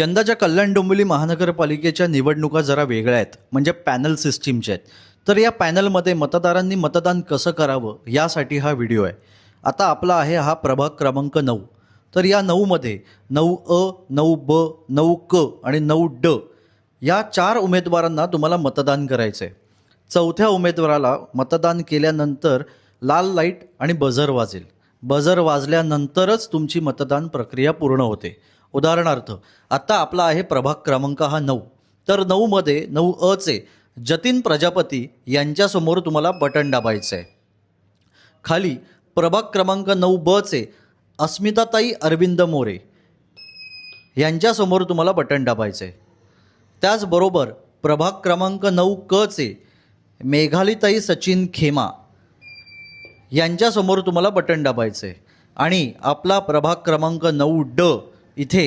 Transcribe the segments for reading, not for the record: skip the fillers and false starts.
यंदाच्या कल्याण डोंबिवली महानगरपालिकेच्या निवडणुका जरा वेगळ्या आहेत, म्हणजे पॅनल सिस्टीमच्या आहेत. तर या पॅनलमध्ये मतदारांनी मतदान कसं करावं यासाठी हा व्हिडिओ आहे. आता आपला आहे हा प्रभाग क्रमांक 9. तर या 9मध्ये 9अ, 9ब, 9क आणि 9ड या 4 उमेदवारांना तुम्हाला मतदान करायचं आहे. चौथ्या उमेदवाराला मतदान केल्यानंतर लाल लाईट आणि बझर वाजेल. बझर वाजल्यानंतरच तुमची मतदान प्रक्रिया पूर्ण होते. उदाहरणार्थ आता आपला आहे प्रभाग क्रमांक हा 9. तर 9मध्ये 9अ जतीन प्रजापती यांच्यासमोर तुम्हाला बटन दाबायचं आहे. खाली प्रभाग क्रमांक 9ब अस्मिताताई अरविंद मोरे यांच्यासमोर तुम्हाला बटन दाबायचं आहे. त्याचबरोबर प्रभाग क्रमांक 9क मेघालीताई सचिन खेमा यांच्यासमोर तुम्हाला बटन दाबायचं आहे. आणि आपला प्रभाग क्रमांक 9ड इथे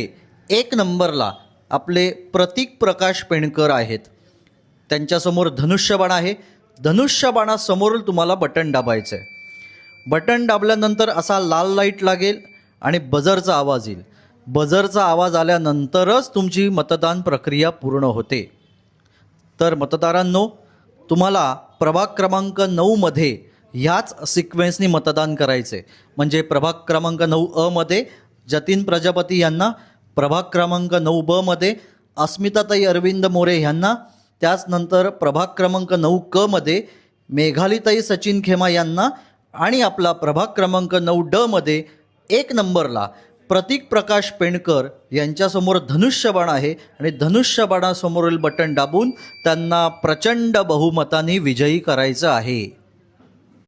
1 नंबरला आपले प्रतीक प्रकाश पेणकर आहेत. त्यांच्यासमोर धनुष्यबाण आहे. धनुष्यबाणासमोर तुम्हाला बटन दाबायचं आहे. बटन दाबल्यानंतर असा लाल लाईट लागेल आणि बझरचा आवाज येईल. बझरचा आवाज आल्यानंतरच तुमची मतदान प्रक्रिया पूर्ण होते. तर मतदारांनो, तुम्हाला प्रभाग क्रमांक 9मध्ये ह्याच सिक्वेन्सनी मतदान करायचे. म्हणजे प्रभाग क्रमांक 9अ जतीन प्रजापती यांना, प्रभाग क्रमांक 9ब अस्मिताताई अरविंद मोरे यांना, त्याचनंतर प्रभाग क्रमांक 9क मेघालीताई सचिन खेमा यांना आणि आपला प्रभाग क्रमांक 9ड 1 नंबरला प्रतीक प्रकाश पेणकर यांच्यासमोर धनुष्यबाण आहे आणि धनुष्यबाणासमोरील बटन दाबून त्यांना प्रचंड बहुमताने विजयी करायचं आहे.